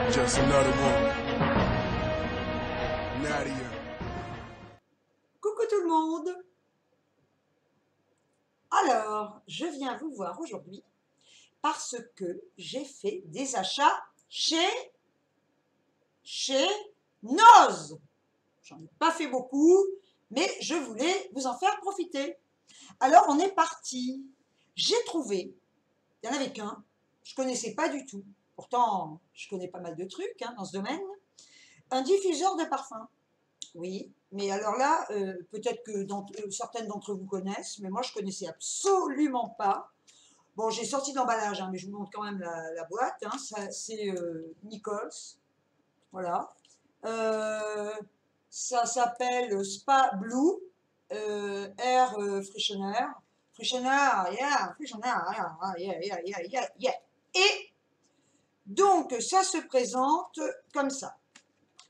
Just another one. Nadia. Coucou tout le monde. Alors, je viens vous voir aujourd'hui parce que j'ai fait des achats chez Noz. J'en ai pas fait beaucoup, mais je voulais vous en faire profiter. Alors, on est parti. J'ai trouvé, il n'y en avait qu'un, je ne connaissais pas du tout. Pourtant, je connais pas mal de trucs dans ce domaine. Un diffuseur de parfum. Oui, mais alors là, peut-être que certaines d'entre vous connaissent, mais moi je connaissais absolument pas. Bon, j'ai sorti de l'emballage, mais je vous montre quand même la boîte. C'est Nichols, voilà. Ça s'appelle Spa Blue Air Freshener. Freshener, yeah, Freshener, yeah. Et donc, ça se présente comme ça.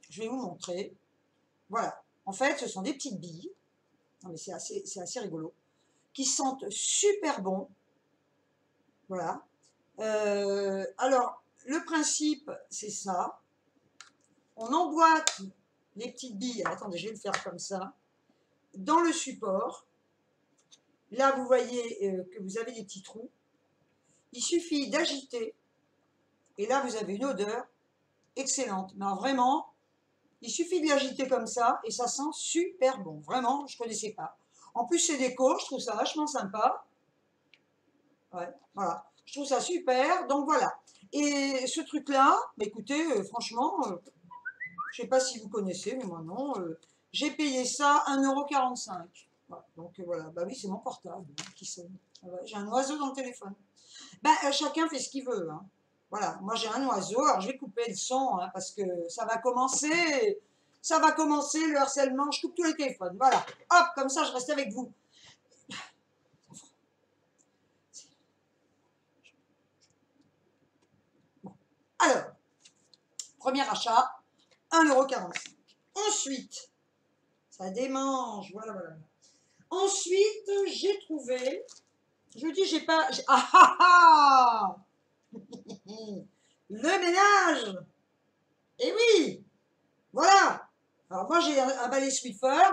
Je vais vous montrer. Voilà. En fait, ce sont des petites billes. Non, mais c'est assez rigolo. Qui sentent super bon. Voilà. Alors, le principe, c'est ça. On emboîte les petites billes. Attendez, je vais le faire comme ça. Dans le support. Là, vous voyez que vous avez des petits trous. Il suffit d'agiter. Et là, vous avez une odeur excellente. Mais alors, vraiment, il suffit de l'agiter comme ça et ça sent super bon. Vraiment, je ne connaissais pas. En plus, c'est déco, je trouve ça vachement sympa. Ouais, voilà. Je trouve ça super. Donc, voilà. Et ce truc-là, bah, écoutez, franchement, je ne sais pas si vous connaissez, mais moi non. J'ai payé ça 1,45 €. Voilà. Donc, voilà. Bah oui, c'est mon portable qui sonne. Voilà. J'ai un oiseau dans le téléphone. Bah, chacun fait ce qu'il veut. Voilà, moi j'ai un oiseau, alors je vais couper le son parce que ça va commencer le harcèlement, je coupe tous les téléphones, voilà, hop, comme ça je reste avec vous. Bon. Alors, premier achat, 1,45 €. Ensuite, ça démange, voilà. Ensuite, j'ai trouvé, je dis j'ai pas, le ménage. Et oui, voilà. Alors moi j'ai un balai Swiffer,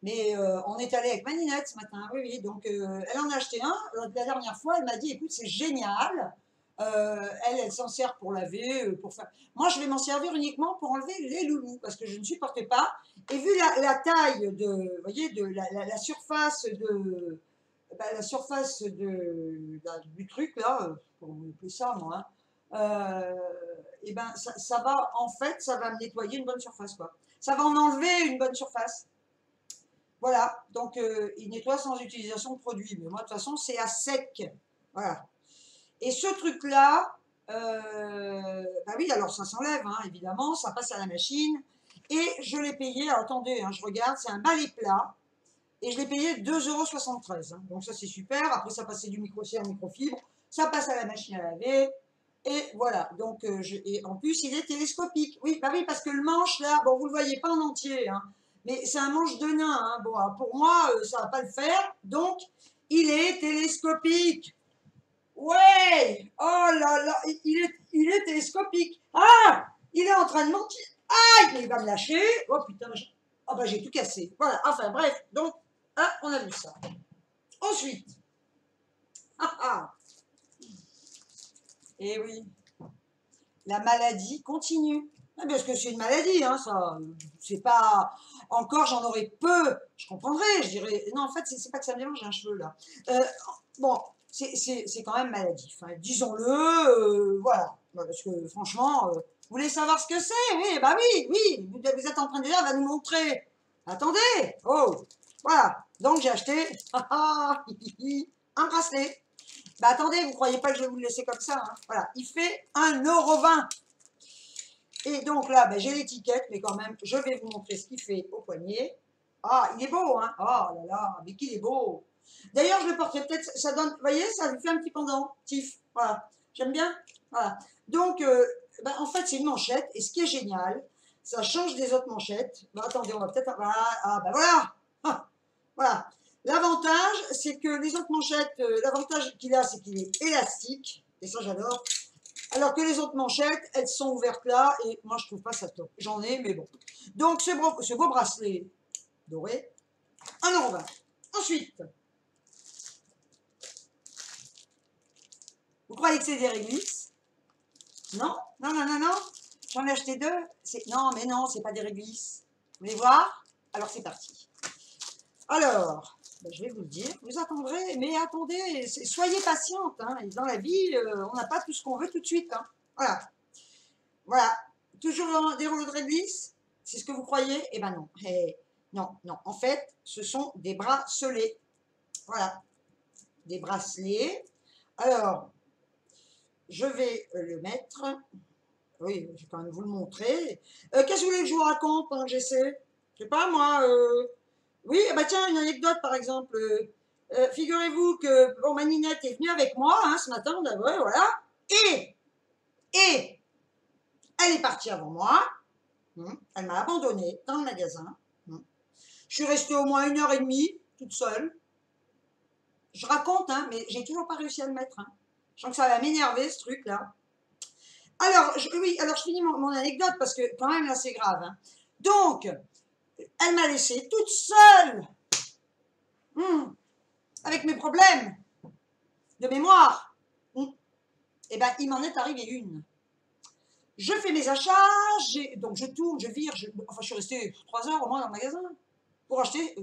mais on est allé avec Maninette ce matin, oui, donc elle en a acheté un. La dernière fois, elle m'a dit, écoute, c'est génial. Elle s'en sert pour laver, pour faire... Moi, je vais m'en servir uniquement pour enlever les loulous, parce que je ne supportais pas. Et vu la taille de, vous voyez, de la surface de... la surface du truc, là, comment on appelle ça, moi, et ben ça va, en fait, ça va me nettoyer une bonne surface, quoi. Ça va en enlever une bonne surface. Voilà, donc il nettoie sans utilisation de produit. Mais moi, de toute façon, c'est à sec. Voilà. Et ce truc-là, bah oui, alors ça s'enlève, évidemment, ça passe à la machine. Et je l'ai payé, alors attendez, je regarde, c'est un balai plat. Et je l'ai payé 2,73 €. Donc ça, c'est super. Après, ça passait du micro-serre, microfibre. Ça passe à la machine à laver. Et voilà. Donc, et en plus, il est télescopique. Oui, bah oui, parce que le manche, là, bon, vous ne le voyez pas en entier, mais c'est un manche de nain. Bon, alors pour moi, ça ne va pas le faire. Donc, il est télescopique. Ouais! Oh là là, il est télescopique. Ah! Il est en train de mentir. Aïe! Il va me lâcher. Oh putain, oh, bah, j'ai tout cassé. Voilà, enfin bref. Donc, on a vu ça. Ensuite, et oui, la maladie continue. Parce que c'est une maladie, ça, c'est pas... Encore, j'en aurais peu, je comprendrais, je dirais... Non, en fait, c'est pas que ça me dérange, j'ai un cheveu, là. Bon, c'est quand même maladif, disons-le, voilà. Parce que, franchement, vous voulez savoir ce que c'est? Oui, bah oui, vous êtes en train de dire, elle va nous montrer. Attendez, oh, voilà. Donc, j'ai acheté un bracelet. Bah attendez, vous croyez pas que je vais vous le laisser comme ça, Voilà, il fait 1,20 €. Et donc là, j'ai l'étiquette, mais quand même, je vais vous montrer ce qu'il fait au poignet. Ah, il est beau, Oh là là, mais qu'il est beau. D'ailleurs, je le porterai peut-être, ça donne, vous voyez, ça lui fait un petit pendentif. Voilà, j'aime bien. Voilà. Donc, en fait, c'est une manchette, et ce qui est génial, ça change des autres manchettes. Attendez, on va peut-être... Voilà, voilà. Voilà. c'est que les autres manchettes, l'avantage qu'il a, c'est qu'il est élastique, et ça j'adore. Alors que les autres manchettes, elles sont ouvertes là, et moi je trouve pas ça top. J'en ai, mais bon. Donc ce beau bracelet doré, 1,20 €. Ensuite, vous croyez que c'est des réglisses? Non, non, non, non, non. J'en ai acheté 2. Non, mais non, c'est pas des réglisses. Vous voulez voir? Alors c'est parti. Alors, ben, je vais vous le dire. Vous attendrez, mais attendez, soyez patiente. Hein. Dans la vie, on n'a pas tout ce qu'on veut tout de suite. Hein. Voilà. Voilà. Toujours des rouleaux de réglisse? C'est ce que vous croyez? Eh ben non. Non, non. En fait, ce sont des bracelets. Voilà. Des bracelets. Alors, je vais le mettre. Oui, je vais quand même vous le montrer. Qu'est-ce que vous voulez que je vous raconte pendant que j'essaie? Je sais pas, moi. Oui, bah tiens, une anecdote par exemple. Figurez-vous que bon, ma Ninette est venue avec moi hein, ce matin, ouais, voilà. Et elle est partie avant moi. Elle m'a abandonnée dans le magasin. Je suis restée au moins 1h30 toute seule. Je raconte, hein, mais j'ai toujours pas réussi à le mettre. Hein. Je sens que ça va m'énerver ce truc-là. Alors, oui, alors je finis mon anecdote parce que quand même là c'est grave. Hein. Donc, elle m'a laissée toute seule avec mes problèmes de mémoire. Et ben, il m'en est arrivé une. Je fais mes achats, donc je tourne, je vire, enfin je suis restée 3 heures au moins dans le magasin pour acheter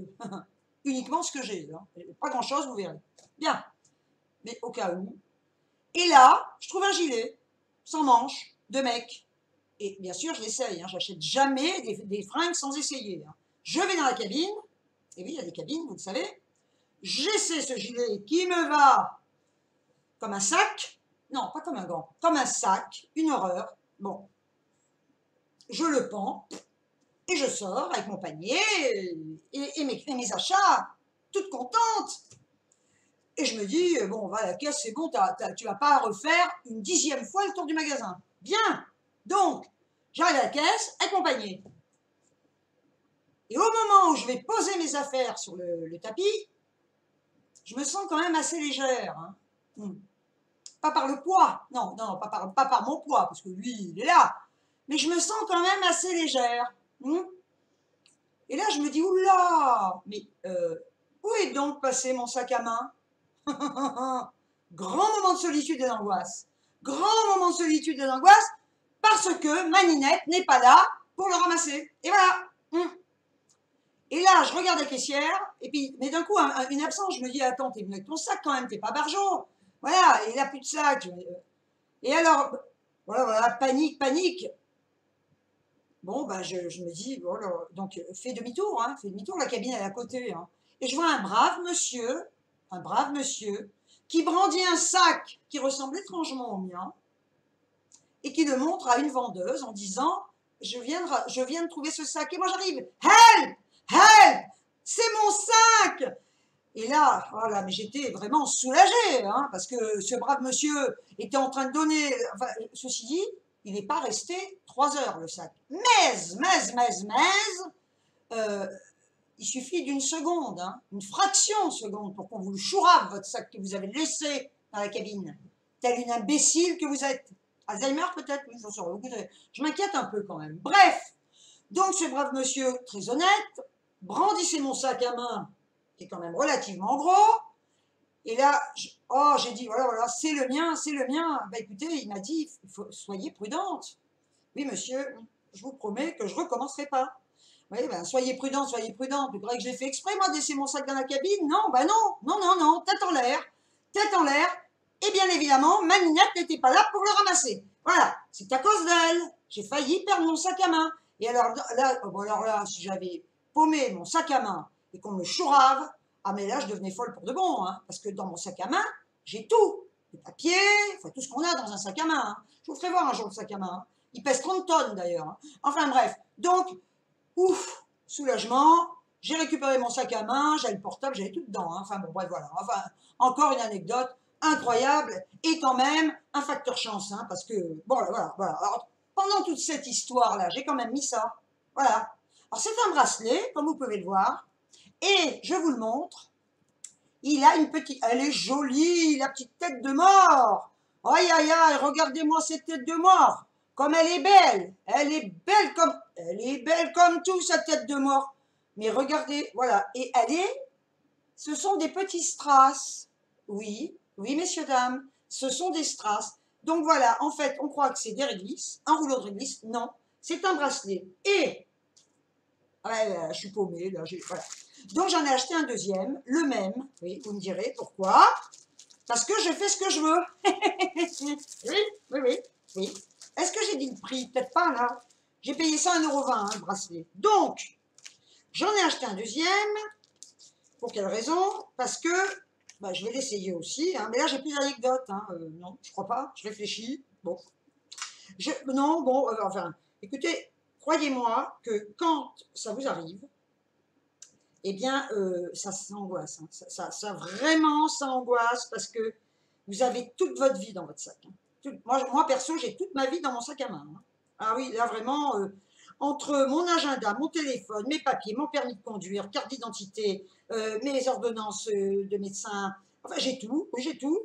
uniquement ce que j'ai. Hein. Pas grand-chose, vous verrez. Bien, mais au cas où. Et là, je trouve un gilet sans manches de mec. Et bien sûr, je l'essaye. Hein. J'achète jamais des fringues sans essayer. Hein. Je vais dans la cabine. Et oui, il y a des cabines, vous le savez. J'essaie ce gilet qui me va comme un sac. Non, pas comme un gant. Comme un sac. Une horreur. Bon. Je le pends. Et je sors avec mon panier et mes achats. Toute contente. Et je me dis, bon, va à la caisse, c'est bon, tu vas pas refaire une 10e fois le tour du magasin. Bien. Donc, j'arrive à la caisse avec mon panier. Et au moment où je vais poser mes affaires sur le tapis, je me sens quand même assez légère. Hein. Pas par le poids, non, non, pas par mon poids, parce que lui, il est là. Mais je me sens quand même assez légère. Et là, je me dis, oula, mais où est donc passé mon sac à main? Grand moment de solitude et d'angoisse. Grand moment de solitude et d'angoisse, parce que ma Ninette n'est pas là pour le ramasser. Et voilà. Et là, je regarde la caissière, et puis, mais d'un coup, une absence, je me dis, attends, t'es venu avec ton sac quand même, t'es pas barjot. Voilà, et il n'a plus de sac. Et alors, voilà, panique, panique. Bon, ben, je me dis, voilà, donc, fais demi-tour, hein, fais demi-tour, la cabine est à côté. Hein. Et je vois un brave monsieur, qui brandit un sac qui ressemble étrangement au mien, et qui le montre à une vendeuse en disant, je viens de trouver ce sac. Et moi, j'arrive, help! Help! C'est mon sac! Et là, voilà, mais j'étais vraiment soulagée, hein, parce que ce brave monsieur était en train de donner... Enfin, ceci dit, il n'est pas resté 3 heures, le sac. Il suffit d'une seconde, hein, une fraction de seconde, pour qu'on vous le chourave, votre sac que vous avez laissé dans la cabine. Telle une imbécile que vous êtes. Alzheimer peut-être, oui, j'en sais rien. Je m'inquiète un peu quand même. Bref, donc ce brave monsieur, très honnête, brandissait mon sac à main, qui est quand même relativement gros, et là, j'ai dit, voilà, c'est le mien. Bah écoutez, il m'a dit, soyez prudente. Oui, monsieur, je vous promets que je ne recommencerai pas. Oui, ben, soyez prudente. Vous croyez que j'ai fait exprès, moi, de laisser mon sac dans la cabine? Non, ben non, tête en l'air. Et bien évidemment, ma Ninette n'était pas là pour le ramasser. Voilà, c'est à cause d'elle. J'ai failli perdre mon sac à main. Et alors là, si j'avais paumé mon sac à main et qu'on me chourave, ah mais là, je devenais folle pour de bon, hein, parce que dans mon sac à main, j'ai tout. Les papiers, enfin tout ce qu'on a dans un sac à main. Hein. Je vous ferai voir un jour le sac à main. Hein. Il pèse 30 tonnes d'ailleurs. Hein. Enfin bref, donc, ouf, soulagement. J'ai récupéré mon sac à main, j'avais le portable, j'avais tout dedans. Hein. Enfin bon, bref, voilà. Enfin, encore une anecdote incroyable et quand même un facteur chance, hein, parce que, bon, voilà. Alors, pendant toute cette histoire-là, j'ai quand même mis ça. Voilà. Alors, c'est un bracelet, comme vous pouvez le voir, et je vous le montre. Il a une petite... Elle est jolie, la petite tête de mort. Aïe, aïe, aïe, regardez-moi cette tête de mort. Comme elle est belle. Elle est belle comme... Elle est belle comme tout, sa tête de mort. Mais regardez, voilà. Et elle est... Ce sont des petits strass. Oui, oui, messieurs, dames. Ce sont des strass. Donc voilà, en fait, on croit que c'est des réglisses. Un rouleau de réglisse. Non, c'est un bracelet. Et... Ouais, je suis paumée, là. Voilà. Donc j'en ai acheté un deuxième, le même. Oui, vous me direz pourquoi. Parce que je fais ce que je veux. Oui, oui, oui, oui. Est-ce que j'ai dit le prix? Peut-être pas, là. J'ai payé ça 1,20 € hein, le bracelet. Donc, j'en ai acheté un deuxième. Pour quelle raison? Parce que, bah, je vais l'essayer aussi. Hein, mais là, j'ai plus d'anecdotes. Hein, non, je crois pas. Je réfléchis. Bon. Non, bon, enfin, écoutez, croyez-moi que quand ça vous arrive, eh bien, ça s'angoisse. Hein. Ça, vraiment, ça angoisse parce que vous avez toute votre vie dans votre sac. Hein. Moi, perso, j'ai toute ma vie dans mon sac à main. Hein. Ah oui, là, vraiment, entre mon agenda, mon téléphone, mes papiers, mon permis de conduire, carte d'identité, mes ordonnances de médecin, enfin, j'ai tout, oui, j'ai tout.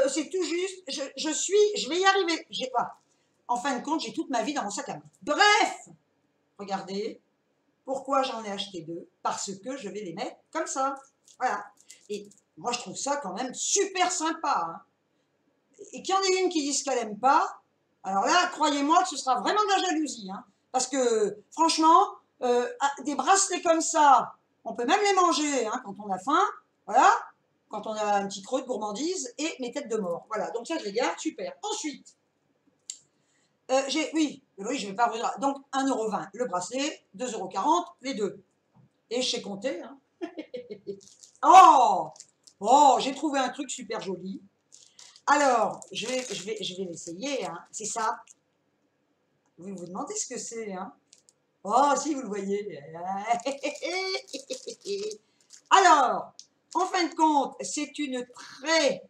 C'est tout juste, je vais y arriver. J'ai pas. En fin de compte, j'ai toute ma vie dans mon sac à main. Bref, regardez, pourquoi j'en ai acheté deux? Parce que je vais les mettre comme ça. Voilà. Et moi, je trouve ça quand même super sympa. Hein. Et qu'il y en ait une qui dise qu'elle n'aime pas, alors là, croyez-moi que ce sera vraiment de la jalousie. Hein. Parce que, franchement, des bracelets comme ça, on peut même les manger hein, quand on a faim. Voilà. Quand on a un petit creux de gourmandise et mes têtes de mort. Voilà. Donc ça, je les garde. Super. Ensuite, oui, je ne vais pas vous dire. Donc, 1,20 € le bracelet, 2,40 € les deux. Et je sais compter. Hein. Oh, oh, j'ai trouvé un truc super joli. Alors, je vais l'essayer. Hein. C'est ça. Vous vous demandez ce que c'est. Hein. Oh, si vous le voyez. Alors, en fin de compte, c'est une très...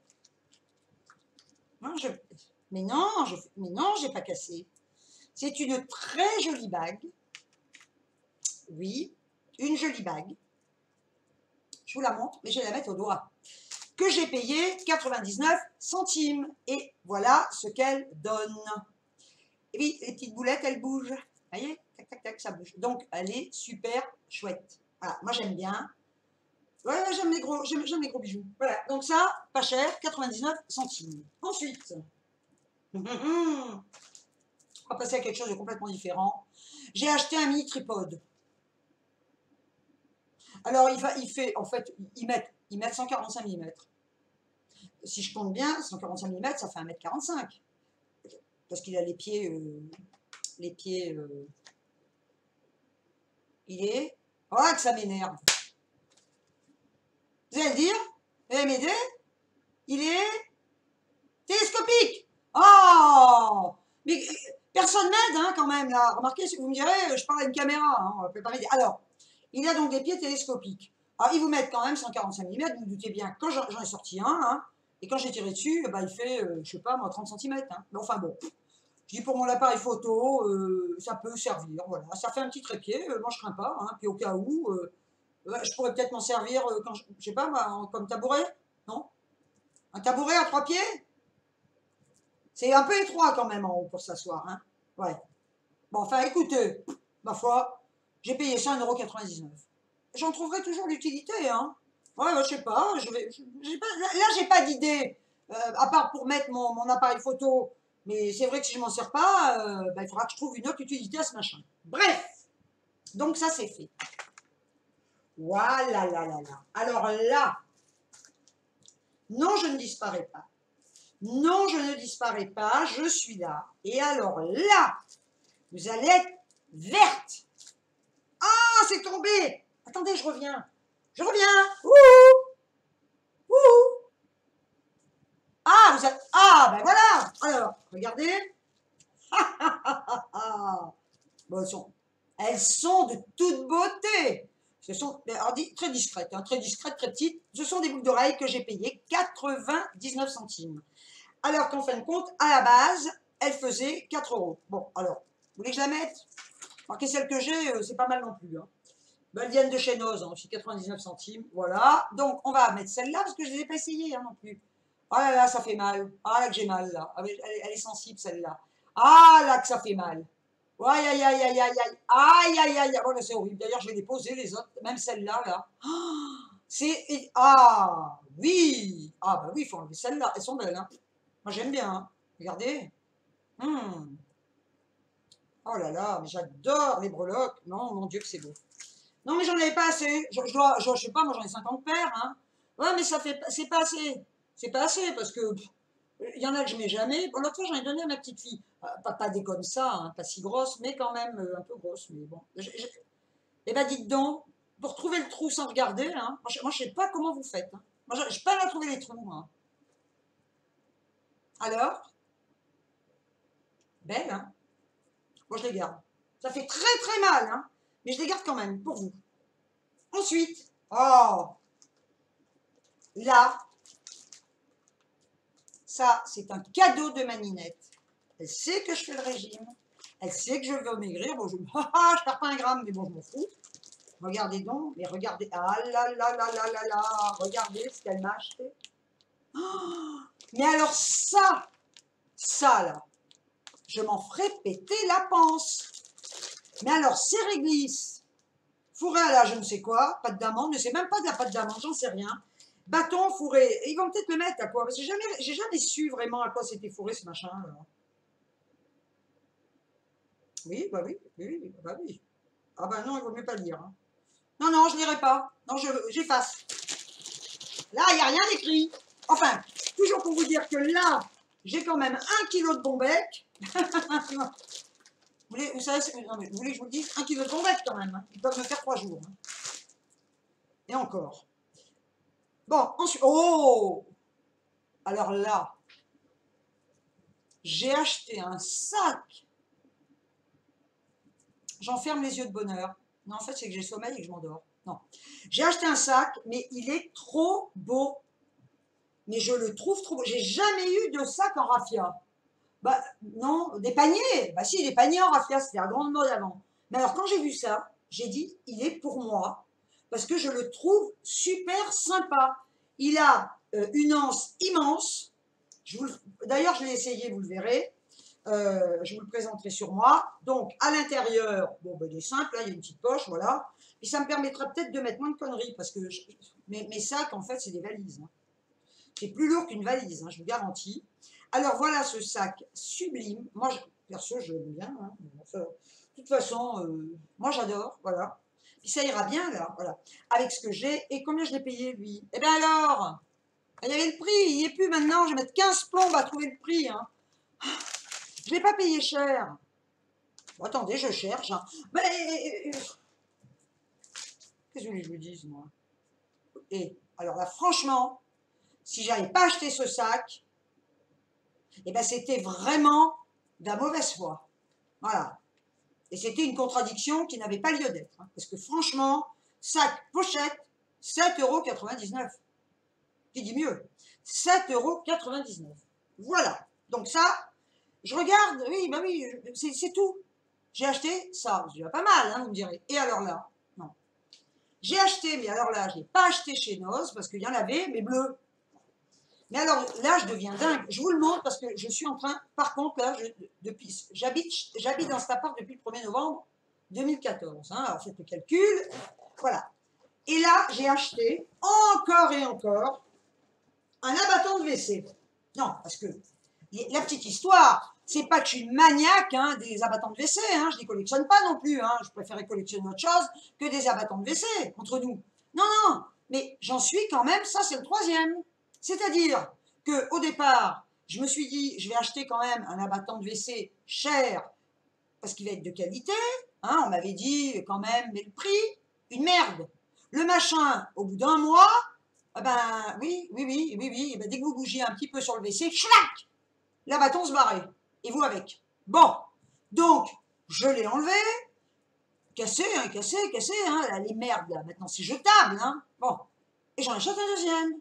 Non, mais non, j'ai pas cassé. C'est une très jolie bague. Oui, une jolie bague. Je vous la montre, mais je vais la mettre au doigt. Que j'ai payé 99 centimes. Et voilà ce qu'elle donne. Et oui, les petites boulettes, elles bougent. Vous voyez, tac, tac, tac, ça bouge. Donc, elle est super chouette. Voilà, moi j'aime bien. Ouais, j'aime les gros bijoux. Voilà, donc ça, pas cher, 99 centimes. Ensuite, on va passer à quelque chose de complètement différent. J'ai acheté un mini tripode. Alors, en fait, ils mettent 145 mm. Si je compte bien, 145 mm, ça fait 1,45 m. Parce qu'il a les pieds, il est... Oh, que ça m'énerve. Vous allez le dire? Vous allez m'aider? Il est télescopique. Oh! Mais personne m'aide, hein, quand même, là. Remarquez, si vous me direz, je parle à une caméra, hein, on peut pas m'aider. Alors, il a donc des pieds télescopiques. Alors, ils vous mettent quand même 145 mm, vous vous doutez bien. Quand j'en ai sorti un, hein, et quand j'ai tiré dessus, bah, il fait, je sais pas, moi, 30 cm. Hein. Mais enfin, bon. Je dis pour mon appareil photo, ça peut servir, voilà. Ça fait un petit trépied, moi je crains pas, hein, puis au cas où, je pourrais peut-être m'en servir quand je sais pas, comme tabouret, non? Un tabouret à 3 pieds? C'est un peu étroit quand même en haut pour s'asseoir, hein. Ouais. Bon, enfin, écoutez, ma foi, j'ai payé ça 1,99 €. J'en trouverai toujours l'utilité, hein. Ouais, je sais pas, là, j'ai pas d'idée, à part pour mettre mon appareil photo. Mais c'est vrai que si je m'en sers pas, bah, il faudra que je trouve une autre utilité à ce machin. Bref, donc ça c'est fait. Voilà, là, là, là. Alors là, non, je ne disparais pas. Non, je ne disparais pas, je suis là. Et alors là, vous allez être verte. Ah, c'est tombé. Attendez, je reviens. Je reviens. Ouh, ouh. Ah, ben voilà. Alors, regardez. Bon, elles sont de toute beauté. Ce sont alors, très discrètes, hein, très discrètes, très petites. Ce sont des boucles d'oreilles que j'ai payées 99 centimes. Alors qu'en fin de compte, à la base, elles faisaient 4 €. Bon, alors, vous voulez que je la mette? Alors que celle que j'ai, c'est pas mal non plus. Hein. Baldiane de chez Noz, hein, aussi 99 centimes. Voilà. Donc, on va mettre celle-là parce que je ne les ai pas essayées hein, non plus. Oh là là, ça fait mal. Ah là que j'ai mal là. Ah, elle est sensible celle-là. Ah là que ça fait mal. Aïe aïe aïe aïe aïe aïe. Aïe aïe aïe. Oh là c'est horrible. D'ailleurs, je vais les poser les autres. Même celle-là là. C'est. Ah oui. Ah bah oui, il faut enlever celle-là. Elles sont belles. Hein. Moi j'aime bien. Hein. Regardez. Oh là là, mais j'adore les breloques. Non, mon Dieu que c'est beau. Non, mais j'en avais pas assez. Je sais pas, moi j'en ai 50 paires. Hein. Ouais, mais ça fait, c'est pas assez. C'est pas assez parce que il y en a que je mets jamais. Bon, l'autre fois, j'en ai donné à ma petite fille. Pas des comme ça, hein, pas si grosse, mais quand même un peu grosse. Mais bon. Eh ben, dites donc, pour trouver le trou sans regarder, hein, moi, je sais pas comment vous faites. Hein. Moi, je pas à trouver les trous. Hein. Alors, belle, hein. Moi, je les garde. Ça fait très très mal, hein, mais je les garde quand même pour vous. Ensuite, oh, là, ça, c'est un cadeau de ma Ninette. Elle sait que je fais le régime. Elle sait que je veux maigrir. Bon, je perds pas un gramme, mais bon, je m'en fous. Regardez donc, mais regardez. Ah là là là là là là. Regardez ce qu'elle m'a acheté. Oh, mais alors ça là, je m'en ferai péter la panse. Mais alors, c'est réglisse. Fourré à la je ne sais quoi, pâte d'amande, je ne sais même pas de la pâte d'amande, j'en sais rien. Bâton fourré, ils vont peut-être le mettre à quoi? Parce que j'ai jamais su vraiment à quoi c'était fourré ce machin. Là. Oui, bah oui, oui, bah oui. Ah bah non, il vaut mieux pas le dire. Hein. Non, non, je ne lirai pas. Non, j'efface. Là, il n'y a rien d'écrit. Enfin, toujours pour vous dire que là, j'ai quand même 1 kilo de bon bec. Vous savez, non, mais vous voulez que je vous le dise 1 kilo de bon bec quand même. Hein. Ils peuvent me faire 3 jours. Hein. Et encore. Bon, ensuite. Oh! Alors là, j'ai acheté un sac. J'enferme les yeux de bonheur. Non, en fait, c'est que j'ai le sommeil et que je m'endors. Non. J'ai acheté un sac, mais il est trop beau. Mais je le trouve trop beau. J'ai jamais eu de sac en raffia. Bah, non, des paniers. Bah si, des paniers en raffia, c'était la grande mode avant. Mais alors, quand j'ai vu ça, j'ai dit, il est pour moi. Parce que je le trouve super sympa. Il a une anse immense. D'ailleurs, je l'ai essayé, vous le verrez. Je vous le présenterai sur moi. Donc, à l'intérieur, bon, ben, il est simple, là, il y a une petite poche, voilà. Et ça me permettra peut-être de mettre moins de conneries, parce que mes sacs, en fait, c'est des valises. Hein. C'est plus lourd qu'une valise, hein, je vous garantis. Alors, voilà ce sac sublime. Moi, perso, je l'aime bien. Hein. Enfin, de toute façon, moi, j'adore, voilà. Puis ça ira bien, là, voilà. Avec ce que j'ai. Et combien je l'ai payé, lui? Eh bien alors, il y avait le prix, il n'y est plus maintenant. Je vais mettre 15 plombes à trouver le prix. Hein. Je ne l'ai pas payé cher. Bon, attendez, je cherche. Hein. Mais qu'est-ce que je vous dise, moi? Et alors là, franchement, si j'avais pas acheté ce sac, eh ben c'était vraiment de la mauvaise foi. Voilà. Et c'était une contradiction qui n'avait pas lieu d'être. Hein, parce que franchement, sac pochette, 7,99 €. Qui dit mieux? 7,99 €. Voilà. Donc ça, je regarde, oui, bah oui, c'est tout. J'ai acheté ça, c'est déjà pas mal, hein, vous me direz. Et alors là, non. J'ai acheté, mais alors là, je n'ai pas acheté chez Noz, parce qu'il y en avait, mais bleus. Mais alors là, je deviens dingue. Je vous le montre parce que je suis en train, par contre, là, j'habite dans cet appart depuis le 1er novembre 2014. Hein, alors faites le calcul. Voilà. Et là, j'ai acheté encore et encore un abattant de WC. Non, parce que la petite histoire, c'est pas que je suis une maniaque hein, des abattants de WC, hein, je ne les collectionne pas non plus, hein, je préférais collectionner autre chose que des abattants de WC, entre nous. Non, non, mais j'en suis quand même, ça c'est le 3e. C'est-à-dire qu'au départ, je me suis dit, je vais acheter quand même un abattant de WC cher, parce qu'il va être de qualité, hein, on m'avait dit quand même, mais le prix, une merde. Le machin, au bout d'un mois, eh ben oui, eh ben, dès que vous bougiez un petit peu sur le WC, chlac, l'abattant se barrait. Et vous avec. Bon, donc, je l'ai enlevé, cassé, hein, les merdes, là, maintenant c'est jetable, hein. Bon, et j'en achète un deuxième.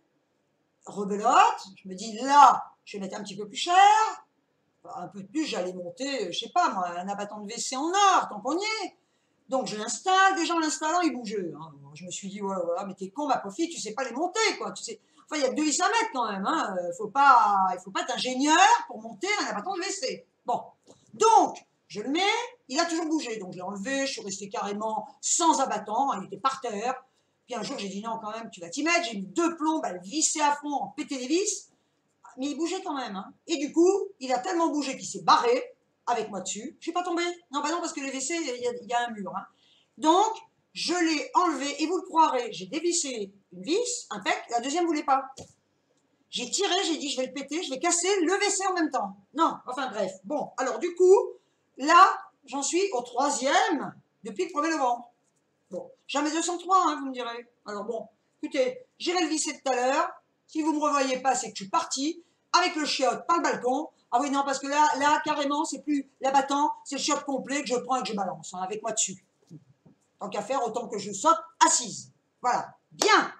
Rebelote, je me dis, là, je vais mettre un petit peu plus cher, un peu plus, j'allais monter, je sais pas moi, un abattant de WC en or, tant qu'on y est. Donc je l'installe, déjà en l'installant, il bougeait. Hein. Je me suis dit, voilà, voilà, mais t'es con, ma pauvre fille, tu sais pas les monter, quoi. Tu sais... Enfin, il y a que 2 vis à mettre quand même. Hein. Il faut pas être ingénieur pour monter un abattant de WC. Bon, donc, je le mets, il a toujours bougé. Donc je l'ai enlevé, je suis restée carrément sans abattant, il était par terre. Puis un jour, j'ai dit non, quand même, tu vas t'y mettre. J'ai mis 2 plombes à le visser à fond, en péter les vis. Mais il bougeait quand même. Hein. Et du coup, il a tellement bougé qu'il s'est barré avec moi dessus. Je ne suis pas tombée. Non, bah non, parce que les WC, il y a un mur. Hein. Donc, je l'ai enlevé, et vous le croirez, j'ai dévissé une vis, un pec, la deuxième ne voulait pas. J'ai tiré, j'ai dit, je vais le péter, je vais casser le WC en même temps. Non, enfin bref. Bon, alors du coup, là, j'en suis au 3e depuis le 1er novembre. Bon, jamais 203, hein, vous me direz. Alors bon, écoutez, j'irai le visser tout à l'heure. Si vous ne me revoyez pas, c'est que je suis partie avec le chiotte par le balcon. Ah oui, non, parce que là carrément, c'est plus l'abattant, c'est le chiotte complet que je prends et que je balance, hein, avec moi dessus. Tant qu'à faire, autant que je saute assise. Voilà, bien.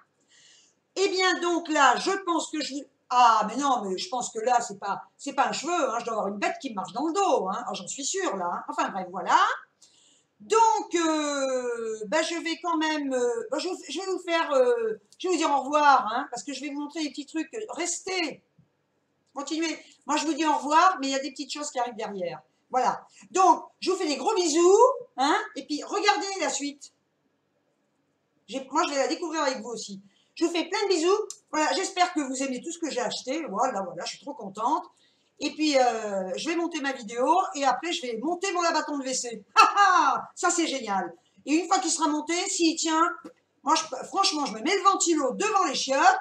Eh bien, donc là, je pense que je... Ah, mais non, mais je pense que là, c'est pas un cheveu, hein, je dois avoir une bête qui me marche dans le dos, hein, j'en suis sûre, là. Hein. Enfin, bref, voilà. Donc, ben, je vais quand même... ben, je vais vous faire... je vais vous dire au revoir, hein, parce que je vais vous montrer des petits trucs. Restez, continuez. Moi, je vous dis au revoir, mais il y a des petites choses qui arrivent derrière. Voilà. Donc, je vous fais des gros bisous, hein, et puis regardez la suite. Moi, je vais la découvrir avec vous aussi. Je vous fais plein de bisous. Voilà, j'espère que vous aimez tout ce que j'ai acheté. Voilà, voilà, je suis trop contente. Et puis, je vais monter ma vidéo et après, je vais monter mon abattant de WC. Ça, c'est génial. Et une fois qu'il sera monté, s'il tient, moi, franchement, je me mets le ventilo devant les chiottes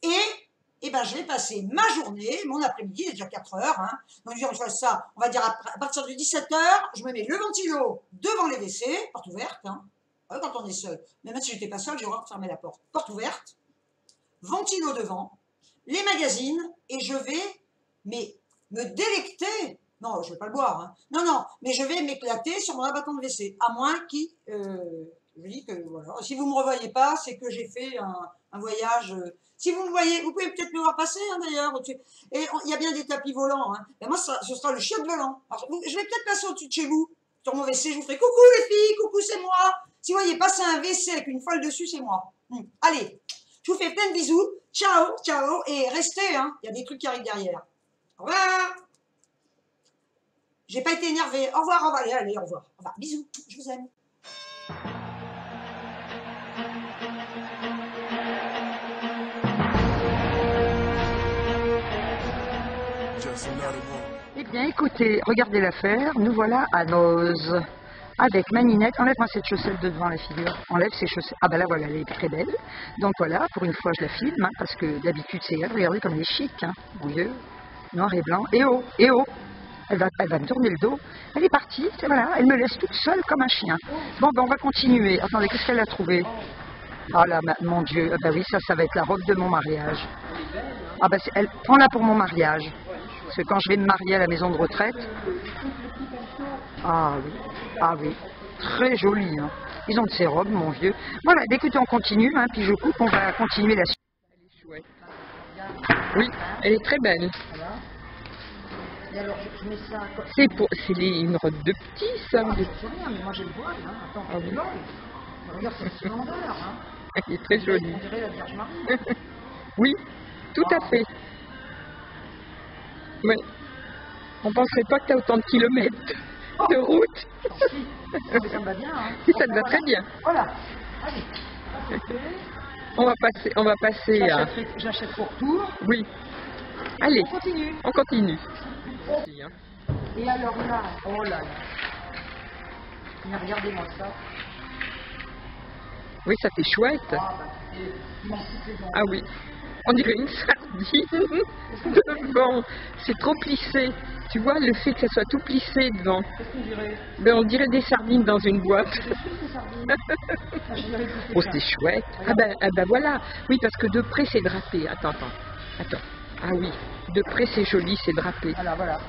et ben, je vais passer ma journée, mon après-midi, il est déjà 4 heures. Hein. Donc, je fais ça, on va dire à partir de 17 heures, je me mets le ventilo devant les WC, porte ouverte, hein, quand on est seul. Mais même si j'étais pas seule, j'aurais fermé la porte. Porte ouverte, ventilo devant, les magazines, et je vais me délecter. Non, je ne vais pas le boire. Hein. Non, non, mais je vais m'éclater sur mon abattant de WC. À moins qu'il... je dis que voilà. Si vous ne me revoyez pas, c'est que j'ai fait un voyage... si vous me voyez, vous pouvez peut-être me voir passer, hein, d'ailleurs. Et il y a bien des tapis volants. Hein. Et moi, ce sera le chiotte volant. Alors, je vais peut-être passer au-dessus de chez vous, sur mon WC. Je vous ferai coucou les filles, coucou c'est moi. Si vous voyez passer un WC avec une folle dessus, c'est moi. Allez, je vous fais plein de bisous. Ciao, ciao. Et restez, hein. Il y a des trucs qui arrivent derrière. Au revoir. J'ai pas été énervée. Au revoir, au revoir. Allez, au revoir. Au revoir. Bisous. Je vous aime. Eh bien, écoutez, regardez l'affaire. Nous voilà à Noz. Avec Maninette. Enlève-moi cette chaussette de devant la figure. Enlève ces chaussettes. Ah ben là, voilà, elle est très belle. Donc voilà, pour une fois, je la filme, hein, parce que d'habitude, c'est elle. Regardez comme elle est chic. Hein. Bouilleux, noir et blanc. Et oh, et oh. Elle va me tourner le dos. Elle est partie, voilà, elle me laisse toute seule comme un chien. Bon, ben on va continuer. Attendez, qu'est-ce qu'elle a trouvé? Ah là, mon Dieu, ben oui, ça va être la robe de mon mariage. Ah ben, prends-la pour mon mariage. Parce que quand je vais me marier à la maison de retraite... Ah oui, très jolie. Hein. Ils ont de ces robes, mon vieux. Voilà, écoutez, on continue, hein, puis je coupe, on va continuer la suite. Elle est chouette. Oui, elle est très belle. Et alors, je mets ça... C'est une robe de petit, ça. Ah, je sais rien, mais moi j'ai le voile, hein. Attends, ah oui. Regarde cette splendeur, hein. Elle est très jolie. On dirait la Vierge Marie. Oui, tout à fait. Oui. On ne penserait pas que tu as autant de kilomètres de route. Ça me va bien, hein. Si, ça te va très bien. Voilà. Allez. On va passer à... J'achète pour retour. Oui. Allez, on continue. Et alors là, oh là là. Mais regardez-moi ça. Oui, ça fait chouette. Ah oui, on dirait une sardine devant. C'est trop plissé. Tu vois, le fait que ça soit tout plissé devant. Qu'est-ce qu'on dirait? Ben, on dirait des sardines dans une boîte. Oh, c'est chouette. Ah ben voilà. Oui, parce que de près, c'est drapé. Attends. Ah oui, de près, c'est joli, c'est drapé. Voilà.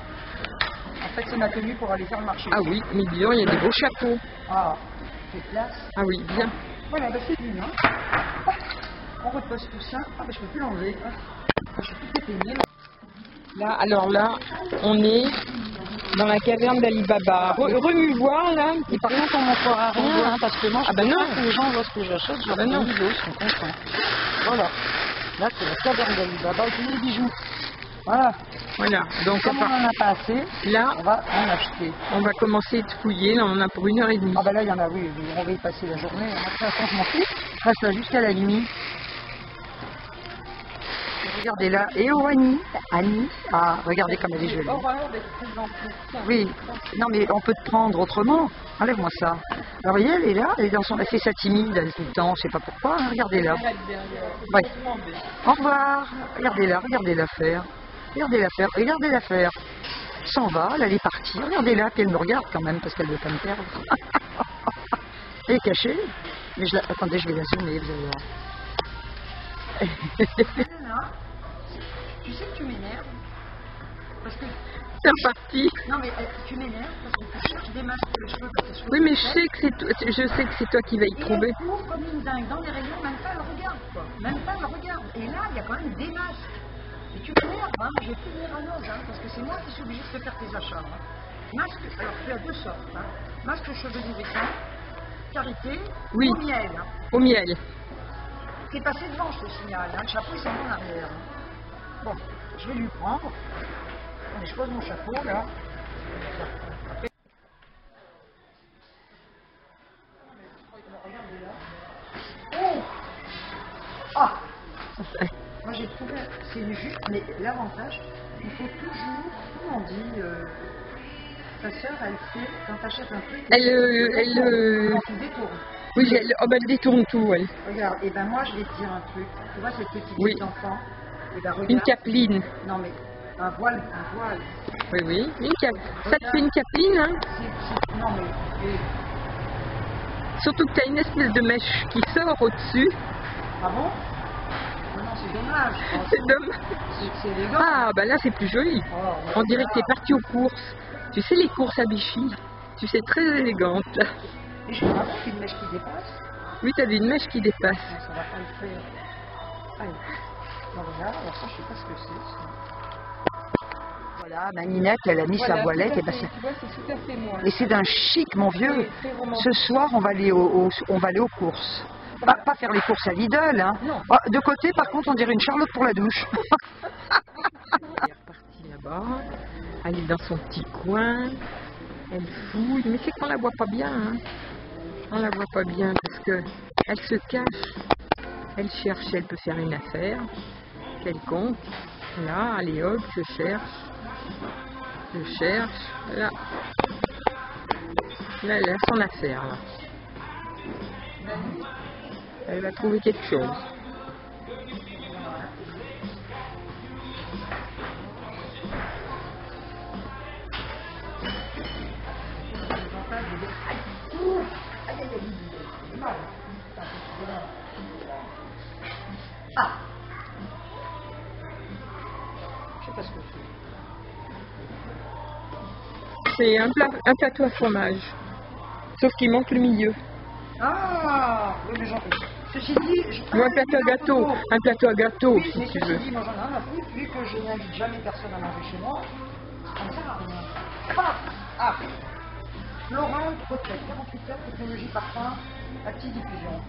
En fait, c'est ma tenue pour aller faire le marché. Ah oui, mais disons, il y a des beaux chapeaux. Ah, c'est classe. Ah oui, bien. Voilà, ben c'est une, hein. On repose tout ça. Ah, ben je peux plus l'enlever. Je peux plus péter. Là, alors là, on est dans la caverne d'Ali Baba. Remue voir là. Et par contre, on montrera rien, hein, parce que moi, je Ah bah veux non. pas que les gens voient ce que j'achète, je leur fais une vidéo, ils sont contents. Voilà. Là, c'est la caverne d'Ali Baba avec les bijoux. Voilà. Voilà. Donc Comme on n'en a pas assez, là, on va en acheter. on va commencer de fouiller. Là, on en a pour 1h30. Ah bah là, il y en a, oui, on va y passer la journée. Après, attends, je m'en fous. Je reste là jusqu'à la limite. Regardez là. Et oh, Annie. Ah, regardez comme elle est jolie. Oui. Non, mais on peut te prendre autrement. Enlève-moi ça. Alors, voyez, elle est là. Elle est dans son... Elle fait ça timide, elle, tout le temps. Je sais pas pourquoi. Hein, regardez là. Ouais. Au revoir. Regardez-la faire. Regardez-la faire. S'en va, elle est partie. Regardez-la, puis elle me regarde quand même parce qu'elle veut pas me perdre. Elle est cachée. Mais attendez, je vais la zoomer, vous allez voir. Tu sais que tu m'énerves parce que C'est reparti. non mais tu m'énerves parce que tu cherches des masques pour les cheveux parce que les cheveux Oui, mais sont je sais que c'est toi qui vas y et trouver. elle court comme une dingue dans les rayons, même pas elle regarde quoi, même pas elle regarde. Et là il y a quand même des masques. Et tu m'énerves, hein, je vais plus venir à Noz, hein, parce que c'est moi qui suis obligée de te faire tes achats. Hein. Masque, alors tu as deux sortes. Hein. Masque aux cheveux nourrissants, karité, Oui. au miel. Hein. Au miel. T'es passé devant, je te signale. Hein. Le chapeau, il s'en va en arrière. Hein. Bon, je vais lui prendre. Allez, je pose mon chapeau, là. Oh ah moi, j'ai trouvé... C'est une jupe, mais l'avantage, il faut toujours... Comment on dit ta sœur, elle fait... Quand t'achètes un truc... Elle tu détournes. oui, elle détourne tout, elle. Regarde, et ben moi je vais te dire un truc. Tu vois cette petite Oui. enfant et ben regarde. Une capeline. Non mais un voile. Oui, oui. Ça te fait une capeline, hein. Non mais. Surtout que tu as une espèce de mèche qui sort au-dessus. Ah bon? Non, c'est dommage. C'est dommage. C'est élégant. Ah, bah là, c'est plus joli. Oh, On dirait que tu es parti aux courses. Tu sais, les courses à Vichy, tu sais, très élégante. Et je me rappelle une mèche qui dépasse. Oui, tu as vu une mèche qui dépasse. Non, ça va pas le faire. Allez. Non, regarde, alors ça, je sais pas ce que c'est. Voilà, ma Ninette, elle a mis sa voilette. Et, ben, Tu vois, c'est tout à fait moi. et c'est d'un chic, mon vieux. Oui, très romantique. Ce soir, on va aller aux courses. Pas faire les courses à Lidl, hein. Non. Ah, de côté, par contre, on dirait une Charlotte pour la douche. Elle est repartie là-bas. Elle est dans son petit coin. Elle fouille. Mais c'est qu'on la voit pas bien, hein. On la voit pas bien parce que elle se cache. Elle cherche si elle peut faire une affaire quelconque. Là, allez hop, je cherche. Là. Là, elle a son affaire, là. Elle va trouver quelque chose. Ah. Je sais pas ce que c'est. C'est un plateau à fromage. Sauf qu'il manque le milieu. Ah oui, mais j'en ceci dit, je Ou un plateau à gâteau. Un plateau à gâteau, oui, si mais tu ceci veux. dit, moi j'en ai rien à foutre, vu que je n'invite jamais personne à manger chez moi, ça ne sert à rien. Ah Laurent, retraite, 48 heures, technologie parfum, active diffusion.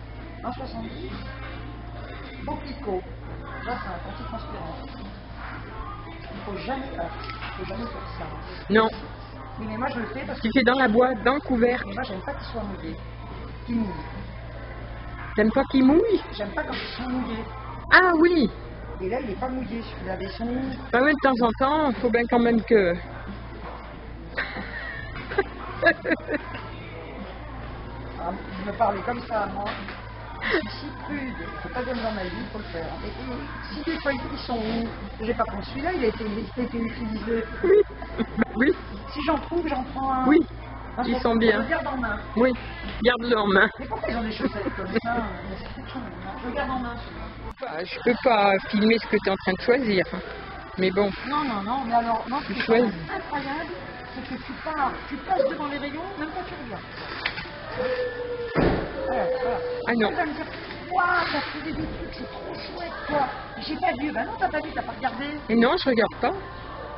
1,70. Boplico, Jacinthe, antitranspirant. Il ne faut jamais faire ça. Non, Oui, mais moi je le fais parce que tu fais dans la boîte, dans le couvercle. moi j'aime pas qu'ils soient mouillés. Qu'ils mouillent. T'aimes pas qu'il mouille? J'aime pas quand ils sont mouillés. Ah oui. Et là, il n'est pas mouillé, celui-là, mais son... Bah ouais, de temps en temps, il faut bien quand même que... Ah, vous me parlez comme ça, moi. Je suis si prude. C'est pas comme dans ma vie, il faut le faire. Et si des fois ils sont où? J'ai pas pris celui-là, il a été utilisé. Oui, oui, Si j'en trouve, j'en prends un. oui, Parce ils qu'on- sont bien. Je le garde en main. Oui, garde-le en main. Mais pourquoi ils ont des chaussettes comme ça? Je le garde en main, celui-là. Bah, je peux pas filmer ce que tu es en train de choisir. Mais bon, Non, non, non, mais alors, non, ce qui est choisis. quand même incroyable, c'est que tu pars, tu passes devant les rayons, même quand tu regardes. Voilà, voilà. Ah non. Tu vas me dire, waouh, t'as trouvé des trucs, c'est trop chouette, toi. J'ai pas vu, bah non, t'as pas vu, t'as pas regardé. et non, je regarde pas.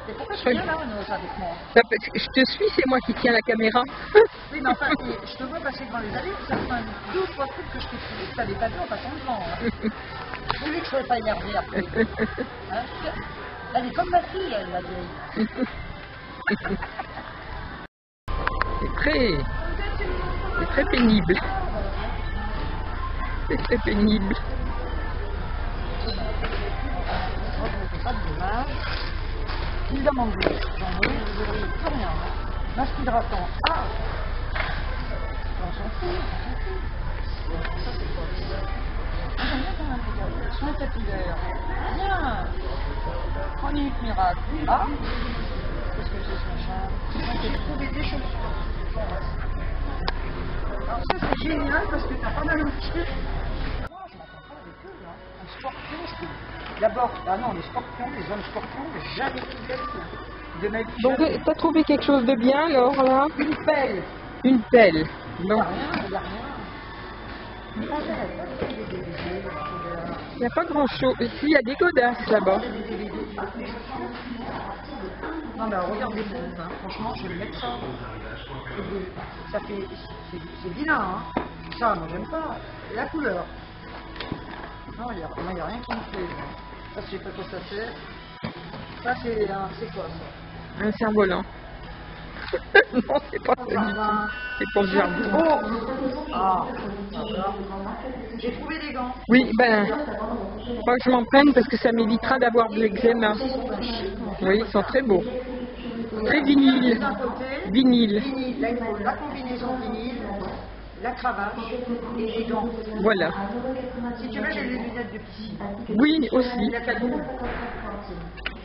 C'est pourquoi tu viens là, Rose, avec moi? Je te suis, c'est moi qui tiens la caméra. Oui, mais enfin, je te vois passer devant les allées, ça fait 2 ou 3 trucs que je t'ai trouvé. Tu n'avais pas vu en passant devant. Hein. J'ai vu que je ne serais pas énervée après. Hein? Elle est comme ma fille, elle, la vieille. C'est très pénible. C'est très pénible. Moi, je ne fais pas de dommage. Il demande de l'eau. J'en ai, vous verrez plus rien. Hein. Masque hydratant. Ah, on s'en fout. Ça, c'est quoi? Ah, j'aime bien quand même regarder. Soins capillaires. Bien. Chronique miracle. Ah, qu'est-ce que c'est ce machin? J'ai trouvé des chaussures. Alors ça, c'est génial parce que t'as pas mal au pied. Moi, je m'entends pas avec eux, là. Un scorpion, je trouve. D'abord, ah non, les scorpions, les hommes scorpions, j'ai jamais vu de vie. De ma vie. Donc, t'as trouvé quelque chose de bien, alors, là? Une pelle. Une pelle. Il Donc, n'y a rien, il n'y a rien. Mais on dirait pas qu'il y a des DVD. il n'y a pas grand-chose. Ici, il y a des godasses, là-bas. Non, mais regardez, hein. Franchement, je vais mettre ça. Ça fait. C'est vilain, hein. Ça, moi, j'aime pas. Et la couleur. Non, il n'y a rien qui me plaît. Ça, je sais pas quoi ça sert. Ça, c'est quoi ça? Un cerf-volant. Non, c'est pas ça du tout. C'est pour le jardin. Oh! Ah! J'ai trouvé des gants. Oui, ben, faut que je m'en prenne parce que ça m'évitera d'avoir de l'eczéma. Oui, ils sont très beaux. Très vinyle. D'un côté, Vinyle. vinyle. Là, il faut la combinaison vinyle, la cravache et les gants. Voilà. Si tu veux, j'ai les lunettes de piscine. Oui, aussi. La cadeau.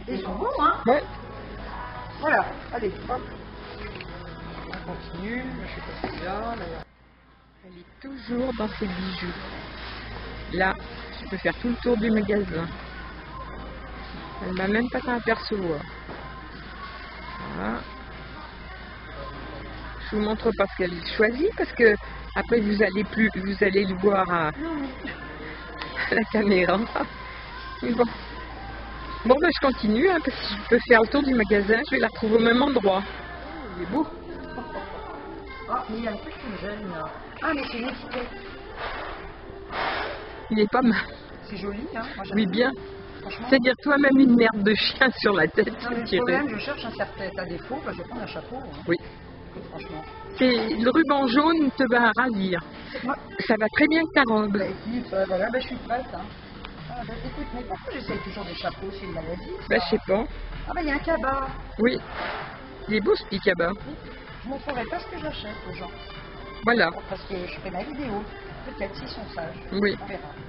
Ils sont beaux, hein? Ouais. Voilà, allez, hop. On continue, je sais pas si là, d'ailleurs. Elle est toujours dans ses bijoux. Là, je peux faire tout le tour du magasin. Elle m'a même pas qu'à apercevoir. Voilà. Je vous montre pas ce qu'elle choisit parce que après vous allez le voir à la caméra. Mais bon. Bon ben je continue hein, parce que je peux faire le tour du magasin, je vais la retrouver au même endroit. Il est beau. Ah, mais il y a un truc qui me gêne là. Ah, mais c'est une étiquette. Il est pas mal. C'est joli, hein? Moi, j'aime Oui bien. Franchement. C'est-à-dire toi-même une merde de chien sur la tête. Non, mais le Thierry. problème, je cherche un serre-tête. À défaut, bah, je vais prendre un chapeau. Hein. Oui. Écoute, franchement. C'est le ruban jaune te va ravir. Moi, Ça va très bien avec ta robe. bah, écoute, voilà, bah, je suis prête. Hein. Ah, bah, écoute, mais pourquoi j'essaye toujours des chapeaux? C'est une maladie. Ça. Bah je sais pas. Ah, bah, il y a un cabas. Oui. Il est beau ce picaba. Je montrerai pas ce que j'achète aux gens. Voilà. Parce que je ferai ma vidéo. Peut-être s'ils sont sages. Oui. On verra.